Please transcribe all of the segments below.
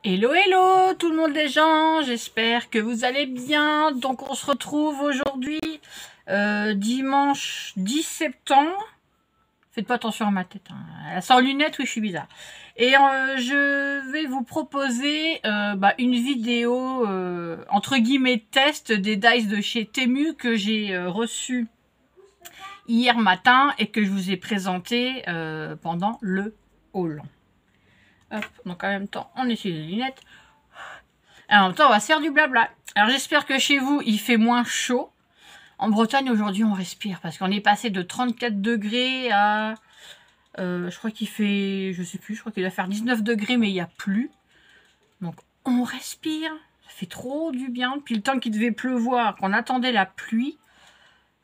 Hello, hello tout le monde les gens, j'espère que vous allez bien. Donc on se retrouve aujourd'hui, dimanche 10 septembre. Faites pas attention à ma tête, hein. Sans lunettes, oui je suis bizarre. Et je vais vous proposer une vidéo, entre guillemets, test des dice de chez Temu que j'ai reçu hier matin et que je vous ai présenté pendant le haul. Hop, donc en même temps, on essaie les lunettes. Et en même temps, on va se faire du blabla. Alors j'espère que chez vous, il fait moins chaud. En Bretagne, aujourd'hui, on respire. Parce qu'on est passé de 34 degrés à... je crois qu'il fait... Je sais plus, je crois qu'il va faire 19 degrés, mais il n'y a plus. Donc, on respire. Ça fait trop du bien. Depuis le temps qu'il devait pleuvoir, qu'on attendait la pluie.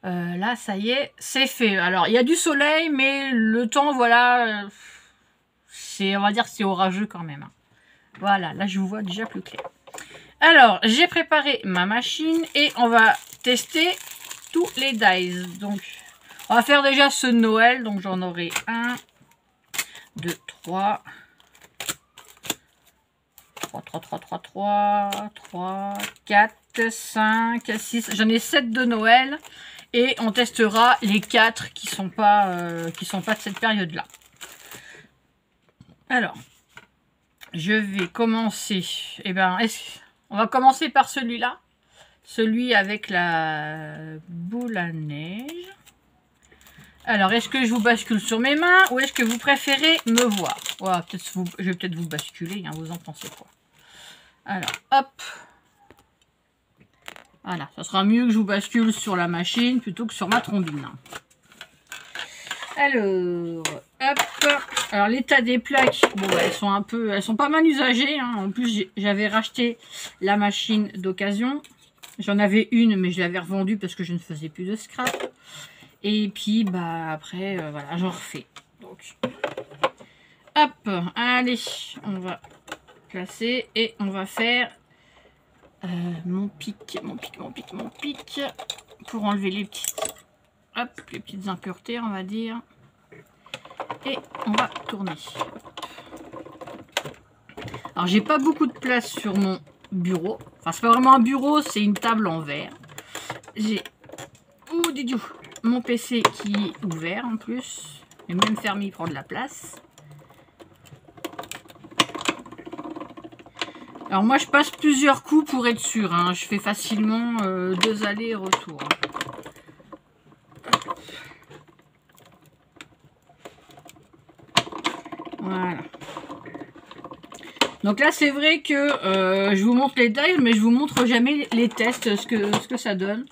Là, ça y est, c'est fait. Alors, il y a du soleil, mais le temps, voilà... on va dire que c'est orageux quand même. Voilà, là, je vous vois déjà plus clair. Alors, j'ai préparé ma machine et on va tester tous les dice. Donc, on va faire déjà ce Noël. Donc, j'en aurai 1, 2, 3, 4, 5, 6. J'en ai 7 de Noël. Et on testera les 4 qui sont pas de cette période-là. Alors, je vais commencer. On va commencer par celui-là. Celui avec la boule à neige. Alors, est-ce que je vous bascule sur mes mains ou est-ce que vous préférez me voir? Ouais, je vais peut-être vous basculer, hein, vous en pensez quoi? Alors, hop. Voilà, ça sera mieux que je vous bascule sur la machine plutôt que sur ma trombine. Alors, hop. Alors, l'état des plaques, bon, elles sont pas mal usagées, hein. En plus, j'avais racheté la machine d'occasion. J'en avais une, mais je l'avais revendue parce que je ne faisais plus de scrap. Et puis, après, voilà, j'en refais. Donc, hop, allez, on va placer et on va faire mon pic, pour enlever les petites impuretés, on va dire. Et on va tourner. Alors, j'ai pas beaucoup de place sur mon bureau. Enfin, c'est pas vraiment un bureau, c'est une table en verre. J'ai mon PC qui est ouvert en plus. Et même fermé, il prend de la place. Alors moi, je passe plusieurs coups pour être sûr. Hein. Je fais facilement 2 allers et retours. Voilà. Donc là, c'est vrai que je vous montre les dice, mais je vous montre jamais les tests, ce que ça donne.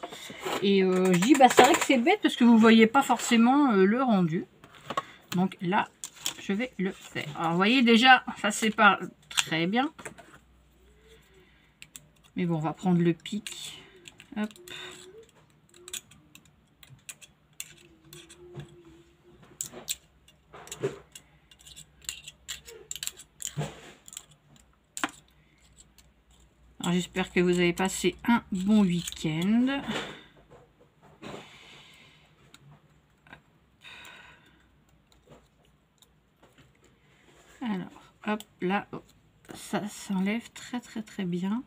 Et je dis, c'est vrai que c'est bête parce que vous voyez pas forcément le rendu. Donc là, je vais le faire. Alors, vous voyez déjà, ça sépare très bien. Mais bon, on va prendre le pic. Hop. Alors, j'espère que vous avez passé un bon week-end. Alors, hop, là, ça s'enlève très bien.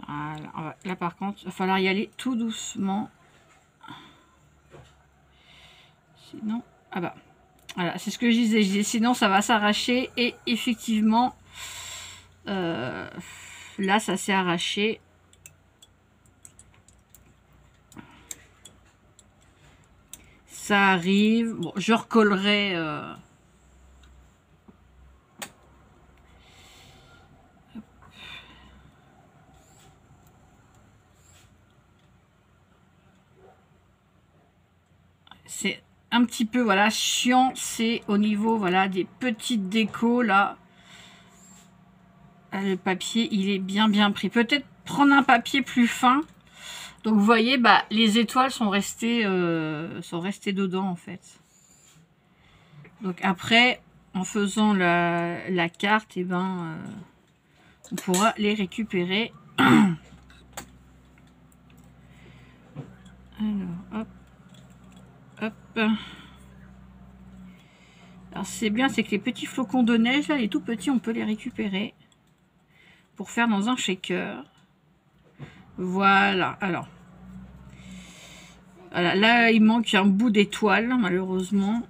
Voilà, là par contre, il va falloir y aller tout doucement. Sinon, voilà, c'est ce que je disais, sinon ça va s'arracher. Et effectivement, là ça s'est arraché. Ça arrive. Bon, je recollerai. C'est un petit peu, voilà, chiant. C'est au niveau, voilà, des petites décos, là. Le papier, il est bien pris. Peut-être prendre un papier plus fin. Donc, vous voyez, les étoiles sont restées dedans, en fait. Donc, après, en faisant la carte, et ben, on pourra les récupérer. Alors, hop, hop. Alors, c'est bien, c'est que les petits flocons de neige, là, les tout petits, on peut les récupérer pour faire dans un shaker. Voilà, alors. Voilà, là, il manque un bout d'étoile, malheureusement.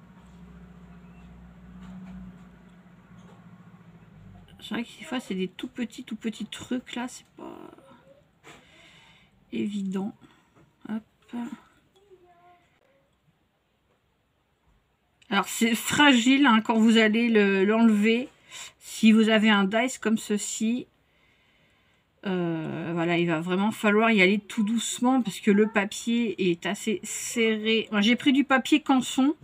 C'est vrai que des fois, c'est des tout petits trucs, là, c'est pas évident. Hop. Alors, c'est fragile hein, quand vous allez l'enlever. Si vous avez un dice comme ceci, voilà, il va vraiment falloir y aller tout doucement parce que le papier est assez serré. J'ai pris du papier canson.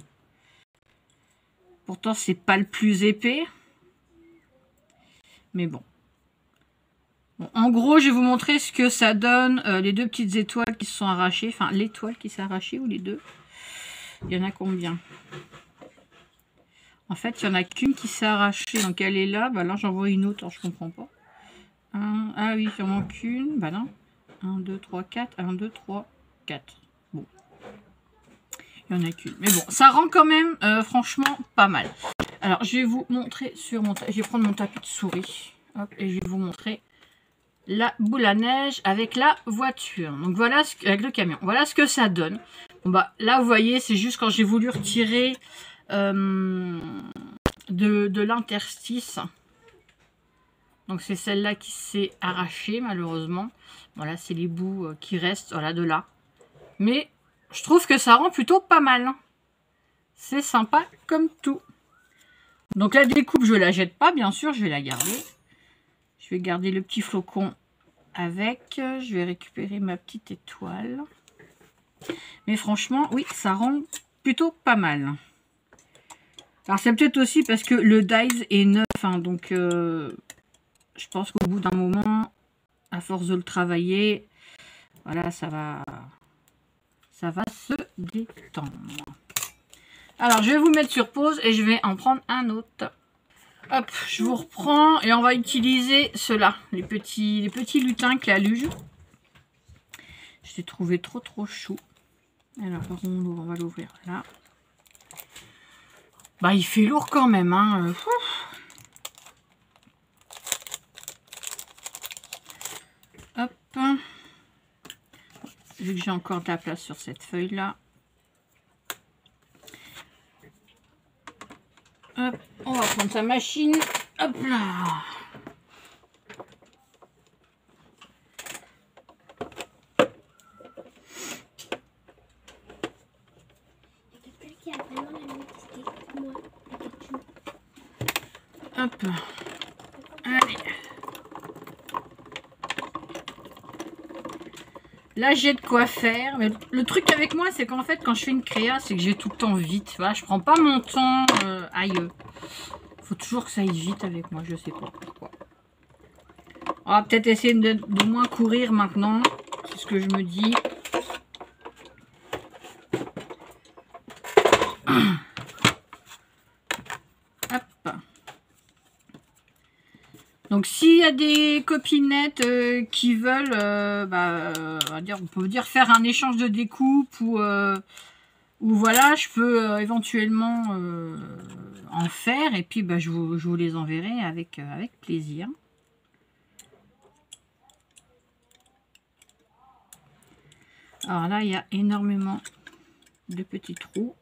Pourtant, c'est pas le plus épais. Mais bon. En gros, je vais vous montrer ce que ça donne, les deux petites étoiles qui se sont arrachées. Enfin, l'étoile qui s'est arrachée ou les deux. Il y en a combien? En fait, il n'y en a qu'une qui s'est arrachée. Donc, elle est là. Bah, là, j'en vois une autre. Alors, je comprends pas. Ah oui, il en manque une. Bah non. 1, 2, 3, 4. 1, 2, 3, 4. Bon. Il n'y en a qu'une. Mais bon, ça rend quand même, franchement, pas mal. Alors, je vais vous montrer sur mon... Je vais prendre mon tapis de souris. Hop, et je vais vous montrer la boule à neige avec la voiture. Donc, voilà, avec le camion. Voilà ce que ça donne. Bon, bah, là, vous voyez, c'est juste quand j'ai voulu retirer de l'interstice. Donc, c'est celle-là qui s'est arrachée, malheureusement. Voilà, c'est les bouts qui restent, voilà, de là. Mais je trouve que ça rend plutôt pas mal. C'est sympa comme tout. Donc, la découpe, je ne la jette pas, bien sûr, je vais la garder. Je vais garder le petit flocon avec. Je vais récupérer ma petite étoile. Mais franchement, oui, ça rend plutôt pas mal. Alors, c'est peut-être aussi parce que le dies est neuf, hein, donc... je pense qu'au bout d'un moment, à force de le travailler, voilà, ça va se détendre. Alors, je vais vous mettre sur pause et je vais en prendre un autre. Hop, je vous reprends et on va utiliser ceux-là, les petits lutins Claluge. Je les ai trouvés trop chou. Alors, on va l'ouvrir là. Bah, il fait lourd quand même, hein. Hop. Vu que j'ai encore de la place sur cette feuille-là. Hop, on va prendre sa machine. Hop là. Hop. Allez. Là, j'ai de quoi faire. Mais le truc avec moi, c'est qu'en fait, quand je fais une créa, c'est que j'ai tout le temps vite. Voilà, je prends pas mon temps. Aïe. Faut toujours que ça aille vite avec moi. Je sais pas pourquoi. On va peut-être essayer de moins courir maintenant. C'est ce que je me dis. Hop. Donc, s'il y a des copinettes qui veulent, on peut dire faire un échange de découpe ou voilà, je peux éventuellement en faire et puis je vous les enverrai avec plaisir. Alors là, il y a énormément de petits trous.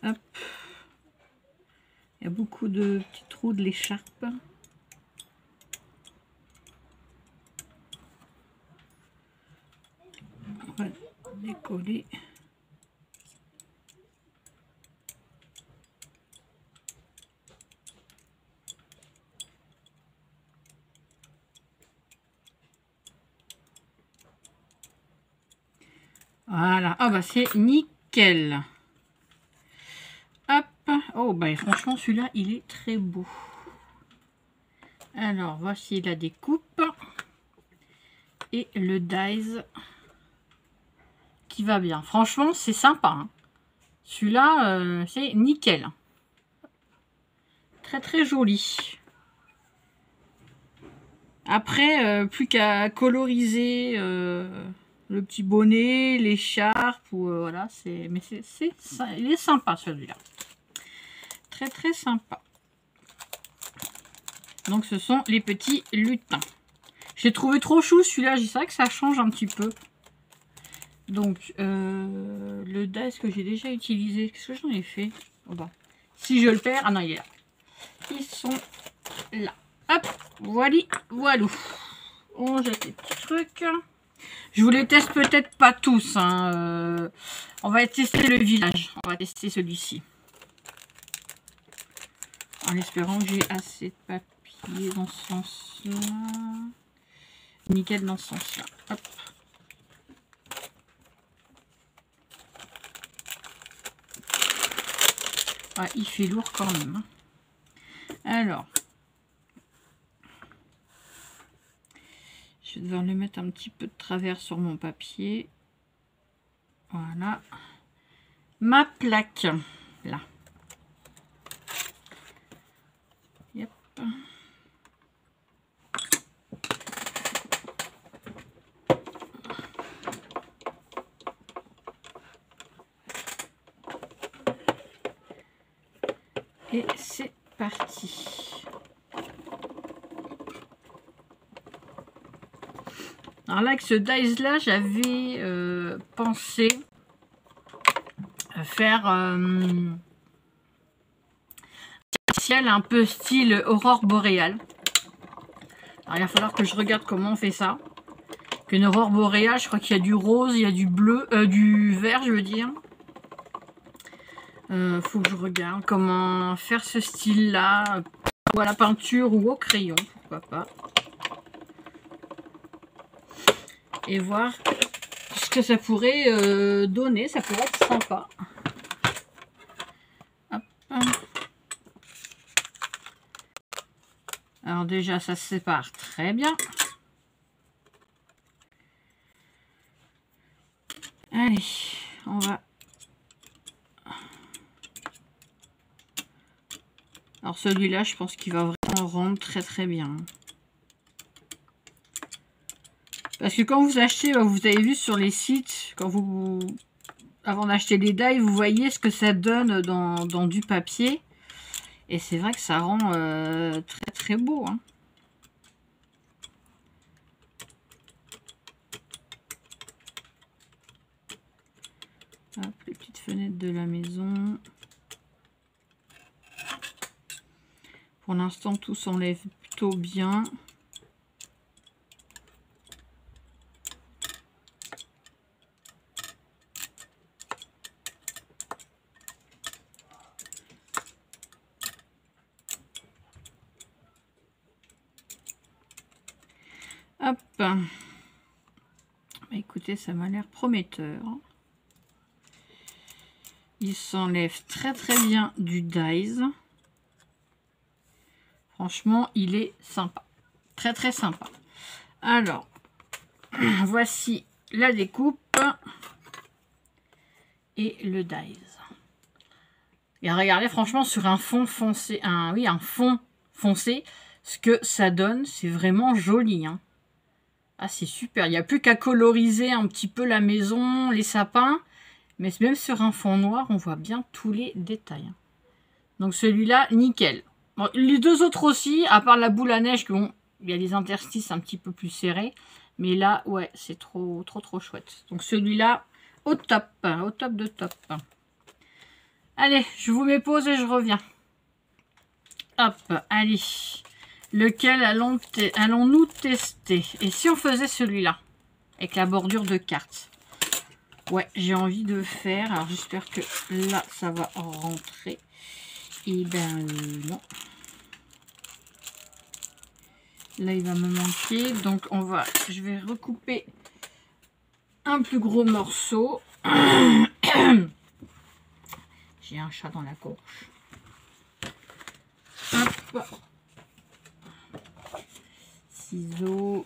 Hop. Il y a beaucoup de petits trous de l'écharpe. On va décoller. Voilà. Ah bah c'est nickel. Hop. Oh bah franchement celui-là il est très beau. Alors, voici la découpe. Et le dies qui va bien. Franchement, c'est sympa. Hein. Celui-là, c'est nickel. Très, très joli. Après, plus qu'à coloriser le petit bonnet, l'écharpe, ou voilà, mais il est sympa celui-là. Très très sympa. Donc ce sont les petits lutins. J'ai trouvé trop chou celui-là, c'est vrai que ça change un petit peu. Donc le dice que j'ai déjà utilisé, qu'est-ce que j'en ai fait? Oh bah. Si je le perds, ah non il est là. Ils sont là. Hop, voilà. On jette les petits trucs. Je vous les teste peut-être pas tous. Hein. On va tester le village. On va tester celui-ci. En espérant que j'ai assez de papier dans ce sens-là. Nickel dans ce sens-là. Hop. Ah, il fait lourd quand même. Hein. Alors. Je vais devoir le mettre un petit peu de travers sur mon papier. Voilà. Ma plaque. Là. Yep. Et c'est parti. Alors là, avec ce dice-là, j'avais pensé faire un ciel un peu style aurore boréale. Alors il va falloir que je regarde comment on fait ça. Une aurore boréale, je crois qu'il y a du rose, il y a du bleu, du vert, je veux dire. Faut que je regarde comment faire ce style-là, ou à la peinture ou au crayon, pourquoi pas. Et voir ce que ça pourrait donner, ça pourrait être sympa. Hop. Alors déjà, ça se sépare très bien. Allez, on va... Alors celui-là, je pense qu'il va vraiment rendre très très bien. Parce que quand vous achetez, vous avez vu sur les sites, avant d'acheter les dies, vous voyez ce que ça donne dans du papier. Et c'est vrai que ça rend très très beau. Hein. Hop, les petites fenêtres de la maison. Pour l'instant, tout s'enlève plutôt bien. Hop. Bah, écoutez, ça m'a l'air prometteur. Il s'enlève très très bien du dies. Franchement, il est sympa. Très très sympa. Alors, voici la découpe et le dies. Et regardez, franchement, sur un fond foncé, un fond foncé, ce que ça donne, c'est vraiment joli. Hein. Ah, c'est super. Il n'y a plus qu'à coloriser un petit peu la maison, les sapins. Mais même sur un fond noir, on voit bien tous les détails. Donc celui-là, nickel. Bon, les deux autres aussi, à part la boule à neige, bon, il y a des interstices un petit peu plus serrés. Mais là, ouais, c'est trop chouette. Donc celui-là, au top de top. Allez, je vous mets pause et je reviens. Hop, allez. Lequel allons-nous tester? Et si on faisait celui-là, avec la bordure de carte? Ouais, j'ai envie de faire. Alors, j'espère que là, ça va rentrer. Et ben non. Là, il va me manquer. Donc, je vais recouper un plus gros morceau. J'ai un chat dans la gorge. Hop. ciseaux.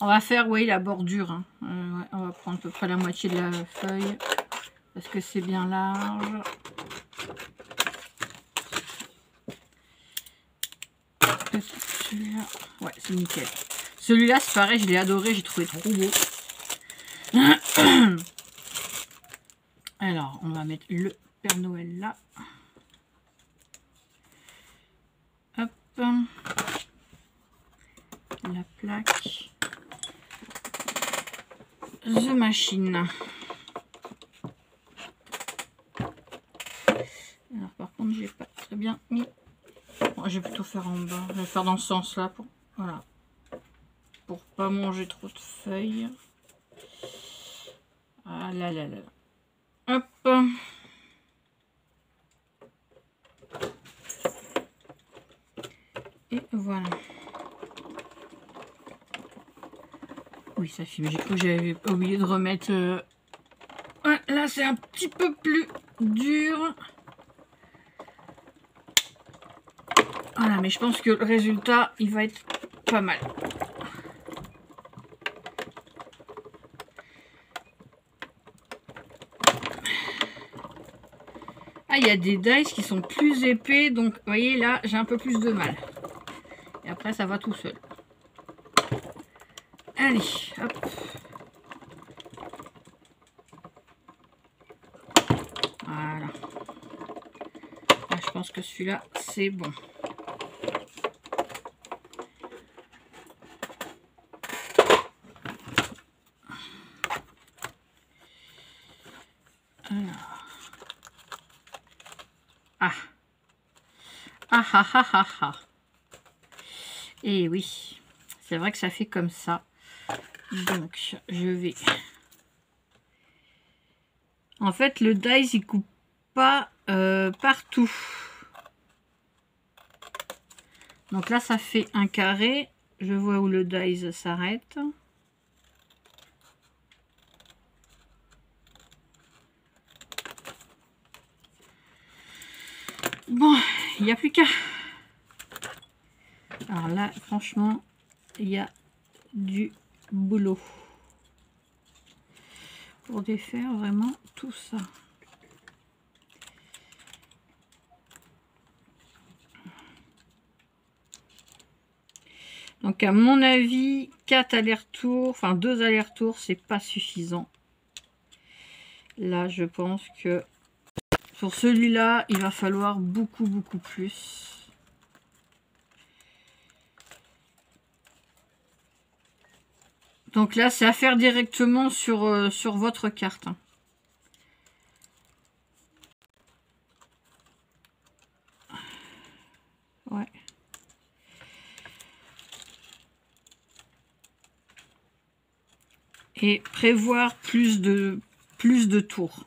On va faire, oui, la bordure. Hein. Ouais, on va prendre à peu près la moitié de la feuille. Parce que c'est bien large. Celui-là, ouais, c'est nickel. Celui-là, c'est pareil, je l'ai adoré, j'ai trouvé trop beau. Alors, on va mettre le Père Noël là. Hop. La plaque. The Machine. Alors, par contre, j'ai pas très bien mis. Bon, je vais plutôt faire en bas. Je vais faire dans ce sens-là pour, voilà, pour pas manger trop de feuilles. Ah là là là. Hop. Et voilà. Oui, ça filme. J'ai cru que j'avais oublié de remettre. Ouais, là, c'est un petit peu plus dur. Voilà, mais je pense que le résultat, il va être pas mal. Ah, il y a des dice qui sont plus épais, donc vous voyez là, j'ai un peu plus de mal. Et après, ça va tout seul. Allez, hop. Voilà. Là, je pense que celui-là, c'est bon. Alors. Ah. Ah ah ah ah ah. Et oui, c'est vrai que ça fait comme ça. Donc, je vais... En fait, le dice, il coupe pas partout. Donc là, ça fait un carré. Je vois où le dice s'arrête. Bon, il n'y a plus qu'à... Alors là, franchement, il y a du boulot pour défaire vraiment tout ça. Donc à mon avis, 4 allers-retours, enfin 2 allers-retours, c'est pas suffisant. Là, je pense que pour celui-là, il va falloir beaucoup plus. Donc là, c'est à faire directement sur, sur votre carte. Ouais. Et prévoir plus de tours.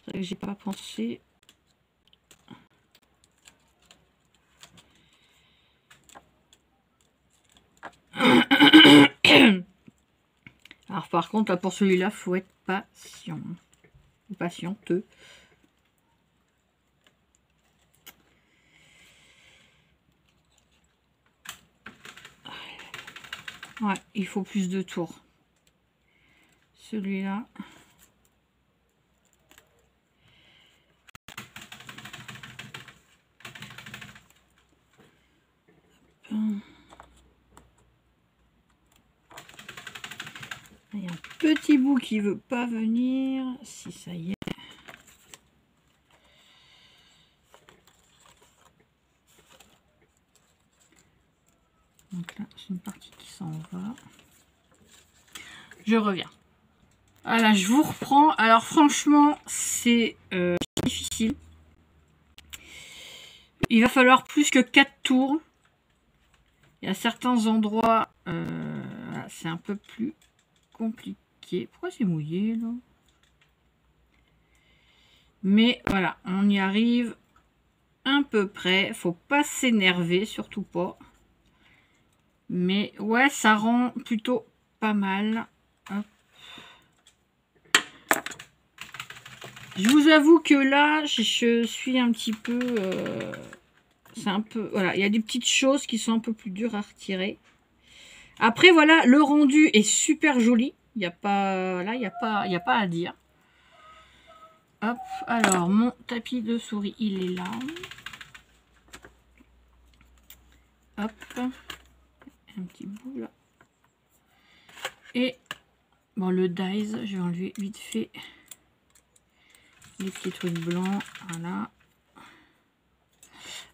C'est vrai que j'ai pas pensé. Alors par contre, là, pour celui-là, faut être patient. Ou patienteux. Ouais, il faut plus de tours. Celui-là. Il y a un petit bout qui veut pas venir. Si ça y est. Donc là, c'est une partie qui s'en va. Je reviens. Voilà, je vous reprends. Alors franchement, c'est difficile. Il va falloir plus que 4 tours. Il y a certains endroits, c'est un peu plus compliqué. Pourquoi c'est mouillé là? Mais voilà, on y arrive à peu près. Faut pas s'énerver, surtout pas. Mais ouais, ça rend plutôt pas mal. Hop. Je vous avoue que là, je suis un petit peu c'est un peu... Voilà, il y a des petites choses qui sont un peu plus dures à retirer. Après, voilà, le rendu est super joli. Il n'y a pas... Là, il n'y a pas à dire. Hop, alors, mon tapis de souris, il est là. Hop. Un petit bout, là. Et, bon, le dies, je vais enlever vite fait les petits trucs blancs. Voilà.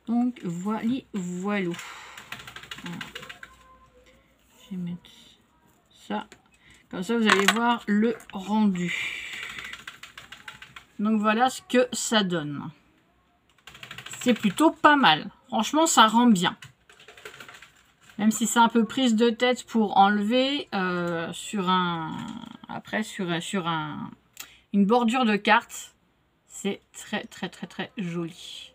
Donc, voilà. Voilà. Je vais mettre ça. Comme ça, vous allez voir le rendu. Donc, voilà ce que ça donne. C'est plutôt pas mal. Franchement, ça rend bien. Même si c'est un peu prise de tête pour enlever sur un... Après, sur une bordure de carte. C'est très, très, très, très joli.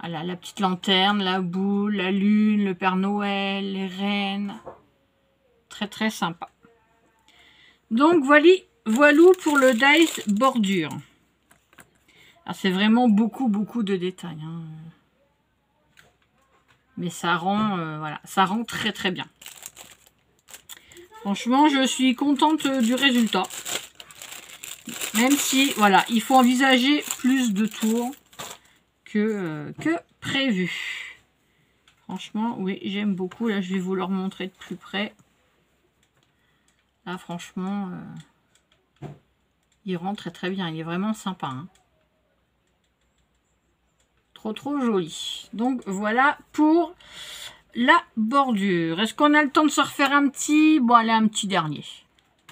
Voilà, la petite lanterne, la boule, la lune, le Père Noël, les reines. Très, très sympa. Donc, voilà pour le dice bordure. C'est vraiment beaucoup, beaucoup de détails. Hein. Mais ça rend, voilà, ça rend très, très bien. Franchement, je suis contente du résultat. Même si, voilà, il faut envisager plus de tours que prévu. Franchement, oui, j'aime beaucoup. Là, je vais vous le montrer de plus près. Là, franchement, il rend très, très bien. Il est vraiment sympa. Hein. Trop, trop joli. Donc, voilà pour la bordure. Est-ce qu'on a le temps de se refaire un petit... Bon, allez, un petit dernier.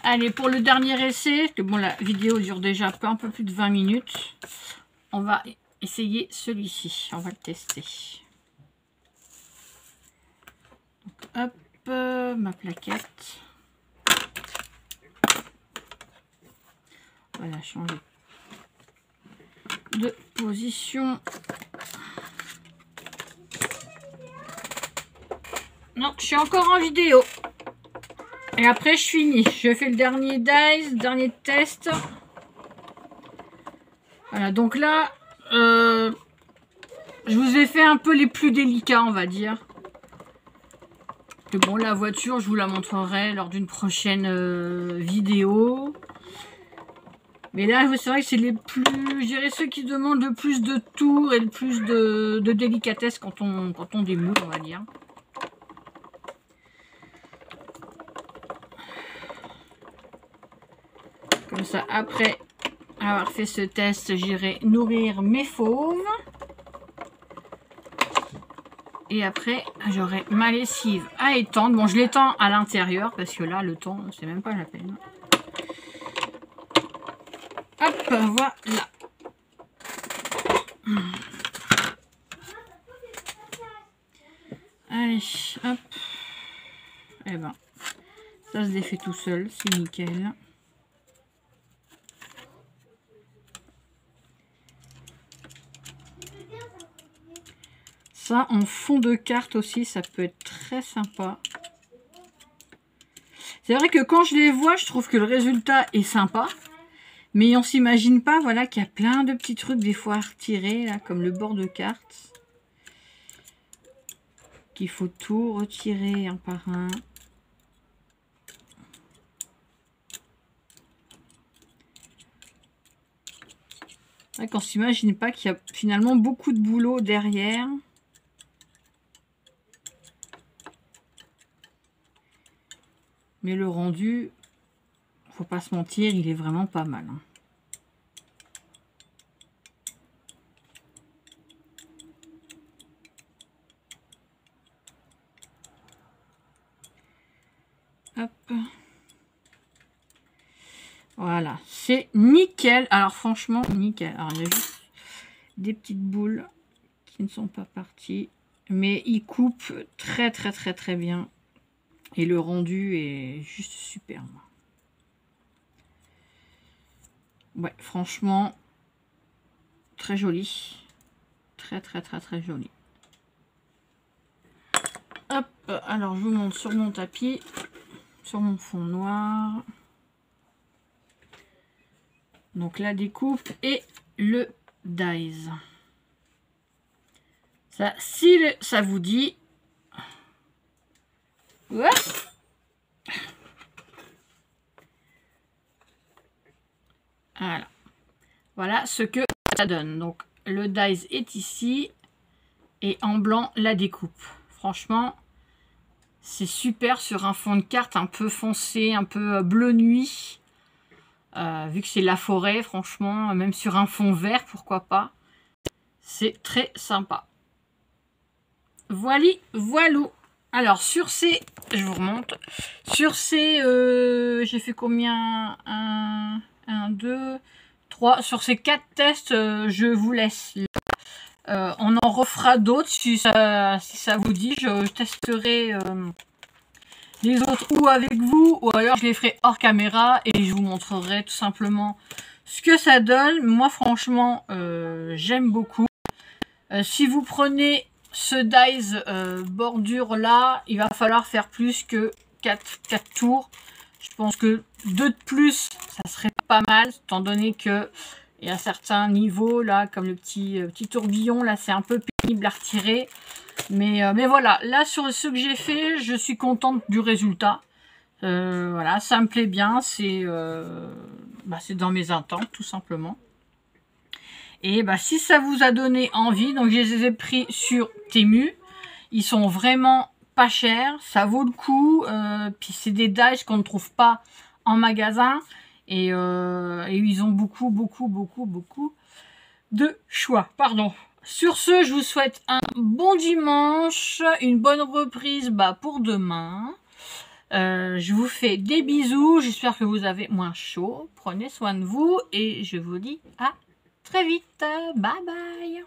Allez, pour le dernier essai, parce que bon, la vidéo dure déjà un peu plus de 20 minutes. On va essayer celui-ci. On va le tester. Donc, hop, ma plaquette. Voilà, changer de position. Non, je suis encore en vidéo. Et après, je finis. Je fais le dernier dice, dernier test. Voilà, donc là, je vous ai fait un peu les plus délicats, on va dire. Que bon, la voiture, je vous la montrerai lors d'une prochaine vidéo. Mais là, c'est vrai que c'est les plus, je dirais, ceux qui demandent le plus de tours et le plus de délicatesse quand on démoule, on va dire. Comme ça, après avoir fait ce test, j'irai nourrir mes fauves. Et après, j'aurai ma lessive à étendre. Bon, je l'étends à l'intérieur parce que là, le temps, c'est même pas la peine. Hop, voilà. Allez, hop. Et ben, ça se défait tout seul, c'est nickel. Ça, en fond de carte aussi, ça peut être très sympa. C'est vrai que quand je les vois, je trouve que le résultat est sympa. Mais on s'imagine pas, voilà, qu'il y a plein de petits trucs des fois à retirer, là, comme le bord de carte. Qu'il faut tout retirer un par un. C'est vrai qu'on s'imagine pas qu'il y a finalement beaucoup de boulot derrière. Mais le rendu, faut pas se mentir, il est vraiment pas mal. Hein. Hop. Voilà, c'est nickel. Alors franchement, nickel. Alors il y a juste des petites boules qui ne sont pas parties. Mais il coupe très très très très bien. Et le rendu est juste superbe. Ouais, franchement, très joli. Très très très très joli. Hop, alors je vous montre sur mon tapis, sur mon fond noir. Donc la découpe et le dies. Ça, si ça vous dit... Ouais. Voilà. Voilà ce que ça donne. Donc, le dies est ici. Et en blanc, la découpe. Franchement, c'est super sur un fond de carte un peu foncé, un peu bleu nuit. Vu que c'est la forêt, franchement, même sur un fond vert, pourquoi pas. C'est très sympa. Voilou. Alors, sur ces... Je vous remonte. Sur ces... j'ai fait combien 1, 2, 3. Sur ces 4 tests, je vous laisse. On en refera d'autres si ça vous dit. Je testerai les autres ou avec vous, ou alors je les ferai hors caméra et je vous montrerai tout simplement ce que ça donne. Moi, franchement, j'aime beaucoup. Si vous prenez ce dies bordure là, il va falloir faire plus que 4 tours. Je pense que 2 de plus, ça serait pas mal, étant donné que il y a certains niveaux là, comme le petit tourbillon là, c'est un peu pénible à retirer. Mais voilà, là sur ce que j'ai fait, je suis contente du résultat. Voilà, ça me plaît bien, c'est dans mes attentes tout simplement. Et si ça vous a donné envie, donc je les ai pris sur Temu. Ils sont vraiment pas chers, ça vaut le coup. Puis c'est des dies qu'on ne trouve pas en magasin. Et ils ont beaucoup de choix. Pardon. Sur ce, je vous souhaite un bon dimanche, une bonne reprise pour demain. Je vous fais des bisous. J'espère que vous avez moins chaud. Prenez soin de vous et je vous dis à très vite. Bye bye.